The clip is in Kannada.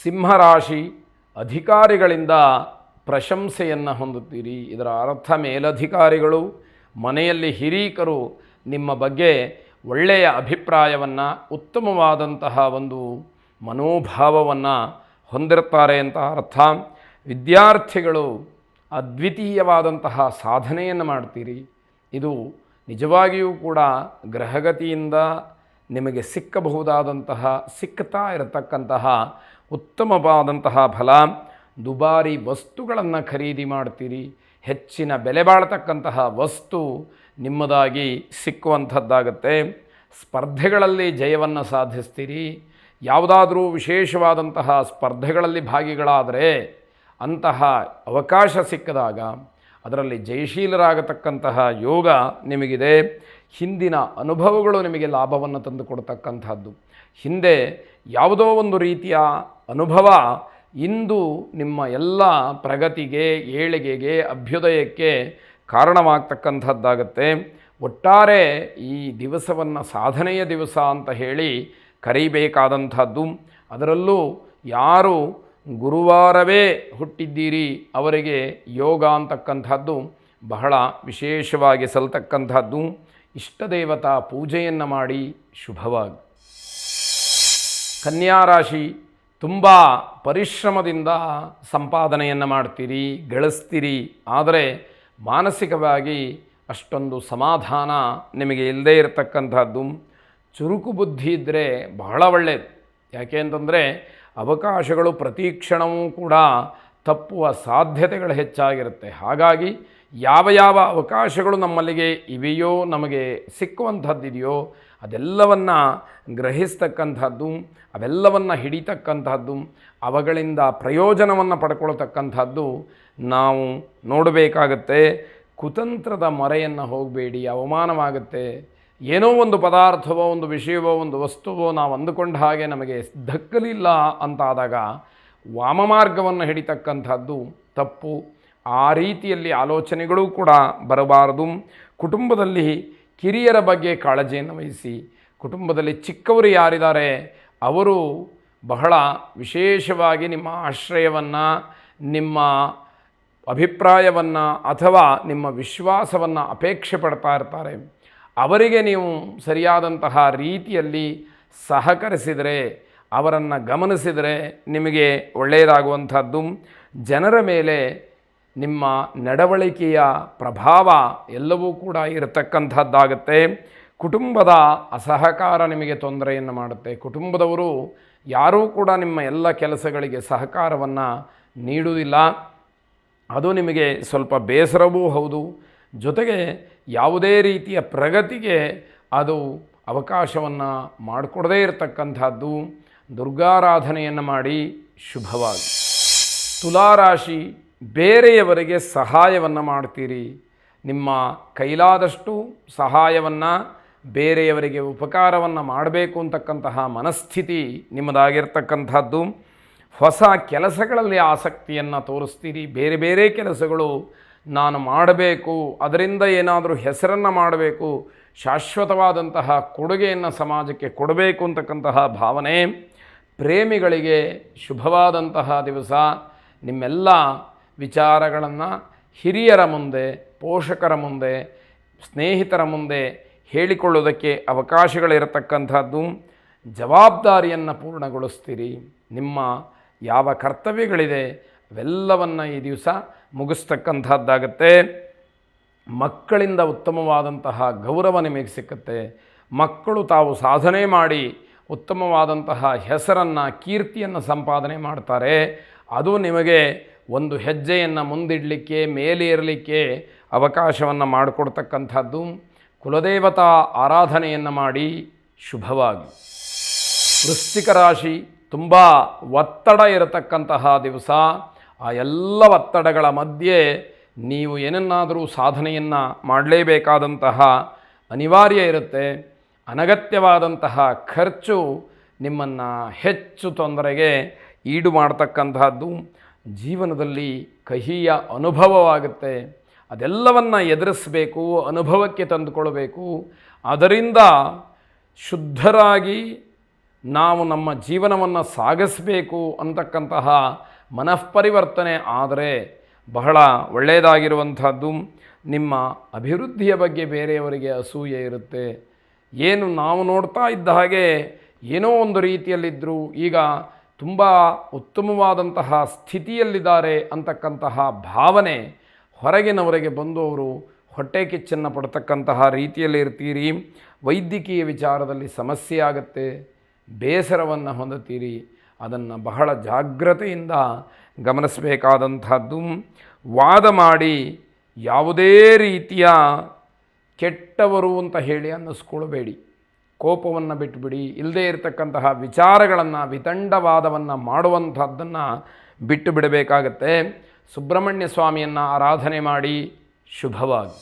ಸಿಂಹರಾಶಿ ಅಧಿಕಾರಿಗಳಿಂದ ಪ್ರಶಂಸೆಯನ್ನು ಹೊಂದುತ್ತೀರಿ. ಇದರ ಅರ್ಥ ಮೇಲಧಿಕಾರಿಗಳು, ಮನೆಯಲ್ಲಿ ಹಿರೀಕರು ನಿಮ್ಮ ಬಗ್ಗೆ ಒಳ್ಳೆಯ ಅಭಿಪ್ರಾಯವನ್ನು, ಉತ್ತಮವಾದಂತಹ ಒಂದು ಮನೋಭಾವವನ್ನು ಹೊಂದಿರ್ತಾರೆ ಅಂತ ಅರ್ಥ. ವಿದ್ಯಾರ್ಥಿಗಳು ಅದ್ವಿತೀಯವಾದಂತಹ ಸಾಧನೆಯನ್ನು ಮಾಡ್ತೀರಿ. ಇದು ನಿಜವಾಗಿಯೂ ಕೂಡ ಗ್ರಹಗತಿಯಿಂದ ನಿಮಗೆ ಸಿಗ್ತಾ ಇರತಕ್ಕಂತಹ ಉತ್ತಮವಾದಂತಹ ಫಲ. ದುಬಾರಿ ವಸ್ತುಗಳನ್ನು ಖರೀದಿ ಮಾಡ್ತೀರಿ. ಹೆಚ್ಚಿನ ಬೆಲೆ ಬಾಳ್ತಕ್ಕಂತಹ ವಸ್ತು ನಿಮ್ಮದಾಗಿ ಸಿಕ್ಕುವಂಥದ್ದಾಗತ್ತೆ. ಸ್ಪರ್ಧೆಗಳಲ್ಲಿ ಜಯವನ್ನು ಸಾಧಿಸ್ತೀರಿ. ಯಾವುದಾದರೂ ವಿಶೇಷವಾದಂತಹ ಸ್ಪರ್ಧೆಗಳಲ್ಲಿ ಭಾಗಿಗಳಾದರೆ ಅಂತಹ ಅವಕಾಶ ಸಿಕ್ಕಿದಾಗ ಅದರಲ್ಲಿ ಜಯಶೀಲರಾಗತಕ್ಕಂತಹ ಯೋಗ ನಿಮಗಿದೆ. ಹಿಂದಿನ ಅನುಭವಗಳು ನಿಮಗೆ ಲಾಭವನ್ನು ತಂದುಕೊಡ್ತಕ್ಕಂಥದ್ದು. ಹಿಂದೆ ಯಾವುದೋ ಒಂದು ರೀತಿಯ ಅನುಭವ ಇಂದು ನಿಮ್ಮ ಎಲ್ಲ ಪ್ರಗತಿಗೆ, ಏಳಿಗೆಗೆ, ಅಭ್ಯುದಯಕ್ಕೆ ಕಾರಣವಾಗ್ತಕ್ಕಂಥದ್ದಾಗತ್ತೆ. ಒಟ್ಟಾರೆ ಈ ದಿವಸವನ್ನು ಸಾಧನೆಯ ದಿವಸ ಅಂತ ಹೇಳಿ ಕರೀಬೇಕಾದಂಥದ್ದು. ಅದರಲ್ಲೂ ಯಾರು ಗುರುವಾರವೇ ಹುಟ್ಟಿದ್ದೀರಿ ಅವರಿಗೆ ಯೋಗ ಅಂತಕ್ಕಂಥದ್ದು ಬಹಳ ವಿಶೇಷವಾಗಿ ಸಲ್ತಕ್ಕಂಥದ್ದು. ಇಷ್ಟದೇವತಾ ಪೂಜೆಯನ್ನು ಮಾಡಿ ಶುಭವಾಗಿ. ಕನ್ಯಾ ರಾಶಿ ತುಂಬ ಪರಿಶ್ರಮದಿಂದ ಸಂಪಾದನೆಯನ್ನು ಮಾಡ್ತೀರಿ, ಗಳಿಸ್ತೀರಿ. ಆದರೆ ಮಾನಸಿಕವಾಗಿ ಅಷ್ಟೊಂದು ಸಮಾಧಾನ ನಿಮಗೆ ಇಲ್ಲದೇ ಇರತಕ್ಕಂಥದ್ದು. ಚುರುಕು ಬುದ್ಧಿ ಇದ್ದರೆ ಬಹಳ ಒಳ್ಳೆಯದು. ಯಾಕೆ ಅಂತಂದರೆ ಅವಕಾಶಗಳು ಪ್ರತಿ ಕ್ಷಣವೂ ಕೂಡ ತಪ್ಪುವ ಸಾಧ್ಯತೆಗಳು ಹೆಚ್ಚಾಗಿರುತ್ತೆ. ಹಾಗಾಗಿ ಯಾವ ಯಾವ ಅವಕಾಶಗಳು ನಮ್ಮಲ್ಲಿಗೆ ಇವೆಯೋ, ನಮಗೆ ಸಿಕ್ಕುವಂಥದ್ದಿದೆಯೋ ಅದೆಲ್ಲವನ್ನು ಗ್ರಹಿಸ್ತಕ್ಕಂಥದ್ದು, ಅವೆಲ್ಲವನ್ನು ಹಿಡಿತಕ್ಕಂಥದ್ದು, ಅವುಗಳಿಂದ ಪ್ರಯೋಜನವನ್ನು ಪಡ್ಕೊಳ್ತಕ್ಕಂಥದ್ದು ನಾವು ನೋಡಬೇಕಾಗತ್ತೆ. ಕುತಂತ್ರದ ಮೊರೆಯನ್ನು ಹೋಗಬೇಡಿ, ಅವಮಾನವಾಗುತ್ತೆ. ಏನೋ ಒಂದು ಪದಾರ್ಥವೋ, ಒಂದು ವಿಷಯವೋ, ಒಂದು ವಸ್ತುವೋ ನಾವು ಅಂದುಕೊಂಡ ಹಾಗೆ ನಮಗೆ ದಕ್ಕಲಿಲ್ಲ ಅಂತಾದಾಗ ವಾಮಮಾರ್ಗವನ್ನು ಹಿಡಿತಕ್ಕಂಥದ್ದು ತಪ್ಪು. ಆ ರೀತಿಯಲ್ಲಿ ಆಲೋಚನೆಗಳೂ ಕೂಡ ಬರಬಾರದು. ಕುಟುಂಬದಲ್ಲಿ ಕಿರಿಯರ ಬಗ್ಗೆ ಕಾಳಜಿಯನ್ನು ವಹಿಸಿ. ಕುಟುಂಬದಲ್ಲಿ ಚಿಕ್ಕವರು ಯಾರಿದ್ದಾರೆ ಅವರು ಬಹಳ ವಿಶೇಷವಾಗಿ ನಿಮ್ಮ ಆಶ್ರಯವನ್ನು, ನಿಮ್ಮ ಅಭಿಪ್ರಾಯವನ್ನು ಅಥವಾ ನಿಮ್ಮ ವಿಶ್ವಾಸವನ್ನು ಅಪೇಕ್ಷೆ ಪಡ್ತಾ ಇರ್ತಾರೆ. ಅವರಿಗೆ ನೀವು ಸರಿಯಾದಂತಹ ರೀತಿಯಲ್ಲಿ ಸಹಕರಿಸಿದರೆ, ಅವರನ್ನು ಗಮನಿಸಿದರೆ ನಿಮಗೆ ಒಳ್ಳೆಯದಾಗುವಂಥದ್ದು. ಜನರ ಮೇಲೆ ನಿಮ್ಮ ನಡವಳಿಕೆಯ ಪ್ರಭಾವ ಎಲ್ಲವೂ ಕೂಡ ಇರತಕ್ಕಂಥದ್ದಾಗುತ್ತೆ. ಕುಟುಂಬದ ಅಸಹಕಾರ ನಿಮಗೆ ತೊಂದರೆಯನ್ನು ಮಾಡುತ್ತೆ. ಕುಟುಂಬದವರು ಯಾರೂ ಕೂಡ ನಿಮ್ಮ ಎಲ್ಲ ಕೆಲಸಗಳಿಗೆ ಸಹಕಾರವನ್ನು ನೀಡುವುದಿಲ್ಲ. ಅದು ನಿಮಗೆ ಸ್ವಲ್ಪ ಬೇಸರವೂ ಹೌದು. ಜೊತೆಗೆ ಯಾವುದೇ ರೀತಿಯ ಪ್ರಗತಿಗೆ ಅದು ಅವಕಾಶವನ್ನು ಮಾಡಿಕೊಡದೇ ಇರತಕ್ಕಂಥದ್ದು. ದುರ್ಗಾರಾಧನೆಯನ್ನು ಮಾಡಿ ಶುಭವಾಗಿ. ತುಲಾರಾಶಿ ಬೇರೆಯವರಿಗೆ ಸಹಾಯವನ್ನು ಮಾಡ್ತೀರಿ. ನಿಮ್ಮ ಕೈಲಾದಷ್ಟು ಸಹಾಯವನ್ನು, ಬೇರೆಯವರಿಗೆ ಉಪಕಾರವನ್ನು ಮಾಡಬೇಕು ಅಂತಕ್ಕಂತಹ ಮನಸ್ಥಿತಿ ನಿಮ್ಮದಾಗಿರ್ತಕ್ಕಂಥದ್ದು. ಹೊಸ ಕೆಲಸಗಳಲ್ಲಿ ಆಸಕ್ತಿಯನ್ನು ತೋರಿಸ್ತೀರಿ. ಬೇರೆ ಬೇರೆ ಕೆಲಸಗಳು ನಾನು ಮಾಡಬೇಕು, ಅದರಿಂದ ಏನಾದರೂ ಹೆಸರನ್ನು ಮಾಡಬೇಕು, ಶಾಶ್ವತವಾದಂತಹ ಕೊಡುಗೆಯನ್ನು ಸಮಾಜಕ್ಕೆ ಕೊಡಬೇಕು ಅಂತಕ್ಕಂತಹ ಭಾವನೆ. ಪ್ರೇಮಿಗಳಿಗೆ ಶುಭವಾದಂತಹ ದಿವಸ. ನಿಮ್ಮೆಲ್ಲ ವಿಚಾರಗಳನ್ನು ಹಿರಿಯರ ಮುಂದೆ, ಪೋಷಕರ ಮುಂದೆ, ಸ್ನೇಹಿತರ ಮುಂದೆ ಹೇಳಿಕೊಳ್ಳೋದಕ್ಕೆ ಅವಕಾಶಗಳಿರತಕ್ಕಂಥದ್ದು. ಜವಾಬ್ದಾರಿಯನ್ನು ಪೂರ್ಣಗೊಳಿಸ್ತೀರಿ. ನಿಮ್ಮ ಯಾವ ಕರ್ತವ್ಯಗಳಿದೆ ಅವೆಲ್ಲವನ್ನು ಈ ದಿವಸ ಮುಗಿಸ್ತಕ್ಕಂಥದ್ದಾಗತ್ತೆ. ಮಕ್ಕಳಿಂದ ಉತ್ತಮವಾದಂತಹ ಗೌರವ ನಿಮಗೆ ಸಿಕ್ಕುತ್ತೆ. ಮಕ್ಕಳು ತಾವು ಸಾಧನೆ ಮಾಡಿ ಉತ್ತಮವಾದಂತಹ ಹೆಸರನ್ನು, ಕೀರ್ತಿಯನ್ನು ಸಂಪಾದನೆ ಮಾಡ್ತಾರೆ. ಅದು ನಿಮಗೆ ಒಂದು ಹೆಜ್ಜೆಯನ್ನು ಮುಂದಿಡಲಿಕ್ಕೆ, ಮೇಲೇರಲಿಕ್ಕೆ ಅವಕಾಶವನ್ನು ಮಾಡಿಕೊಡ್ತಕ್ಕಂಥದ್ದು. ಕುಲದೇವತಾ ಆರಾಧನೆಯನ್ನು ಮಾಡಿ ಶುಭವಾಗಿ. ವೃಶ್ಚಿಕ ರಾಶಿ ತುಂಬ ಒತ್ತಡ ಇರತಕ್ಕಂತಹ ದಿವಸ. ಆ ಎಲ್ಲ ಒತ್ತಡಗಳ ಮಧ್ಯೆ ನೀವು ಏನನ್ನಾದರೂ ಸಾಧನೆಯನ್ನು ಮಾಡಲೇಬೇಕಾದಂತಹ ಅನಿವಾರ್ಯ ಇರುತ್ತೆ. ಅನಗತ್ಯವಾದಂತಹ ಖರ್ಚು ನಿಮ್ಮನ್ನು ಹೆಚ್ಚು ತೊಂದರೆಗೆ ಈಡು ಮಾಡ್ತಕ್ಕಂತಹದ್ದು. ಜೀವನದಲ್ಲಿ ಕಹಿಯ ಅನುಭವವಾಗುತ್ತೆ. ಅದೆಲ್ಲವನ್ನು ಎದುರಿಸಬೇಕು, ಅನುಭವಕ್ಕೆ ತಂದುಕೊಳ್ಬೇಕು. ಅದರಿಂದ ಶುದ್ಧರಾಗಿ ನಾವು ನಮ್ಮ ಜೀವನವನ್ನು ಸಾಗಿಸಬೇಕು ಅಂತಕ್ಕಂತಹ ಮನಃಪರಿವರ್ತನೆ ಆದರೆ ಬಹಳ ಒಳ್ಳೆಯದಾಗಿರುವಂಥದ್ದು. ನಿಮ್ಮ ಅಭಿವೃದ್ಧಿಯ ಬಗ್ಗೆ ಬೇರೆಯವರಿಗೆ ಅಸೂಯೆ ಇರುತ್ತೆ. ಏನು ನಾವು ನೋಡ್ತಾ ಇದ್ದ ಹಾಗೆ ಏನೋ ಒಂದು ರೀತಿಯಲ್ಲಿದ್ದರೂ ಈಗ ತುಂಬ ಉತ್ತಮವಾದಂತಹ ಸ್ಥಿತಿಯಲ್ಲಿದ್ದಾರೆ ಅಂತಕ್ಕಂತಹ ಭಾವನೆ ಹೊರಗಿನವರಿಗೆ ಬಂದು ಅವರು ಹೊಟ್ಟೆ ಕಿಚ್ಚನ್ನು ಪಡ್ತಕ್ಕಂತಹ ರೀತಿಯಲ್ಲಿ ಇರ್ತೀರಿ. ವೈದ್ಯಕೀಯ ವಿಚಾರದಲ್ಲಿ ಸಮಸ್ಯೆ ಆಗುತ್ತೆ, ಬೇಸರವನ್ನು ಹೊಂದುತ್ತೀರಿ. ಅದನ್ನು ಬಹಳ ಜಾಗ್ರತೆಯಿಂದ ಗಮನಿಸಬೇಕಾದಂಥದ್ದು. ವಾದ ಮಾಡಿ ಯಾವುದೇ ರೀತಿಯ ಕೆಟ್ಟವರು ಅಂತ ಹೇಳಿ ಅನ್ನಿಸ್ಕೊಳ್ಬೇಡಿ. ಕೋಪವನ್ನು ಬಿಟ್ಟುಬಿಡಿ. ಇಲ್ಲದೇ ಇರತಕ್ಕಂತಹ ವಿಚಾರಗಳನ್ನು, ವಿತಂಡವಾದವನ್ನು ಮಾಡುವಂಥದ್ದನ್ನು ಬಿಟ್ಟು ಬಿಡಬೇಕಾಗತ್ತೆ. ಸುಬ್ರಹ್ಮಣ್ಯ ಸ್ವಾಮಿಯನ್ನು ಆರಾಧನೆ ಮಾಡಿ. ಶುಭವಾಗಿ.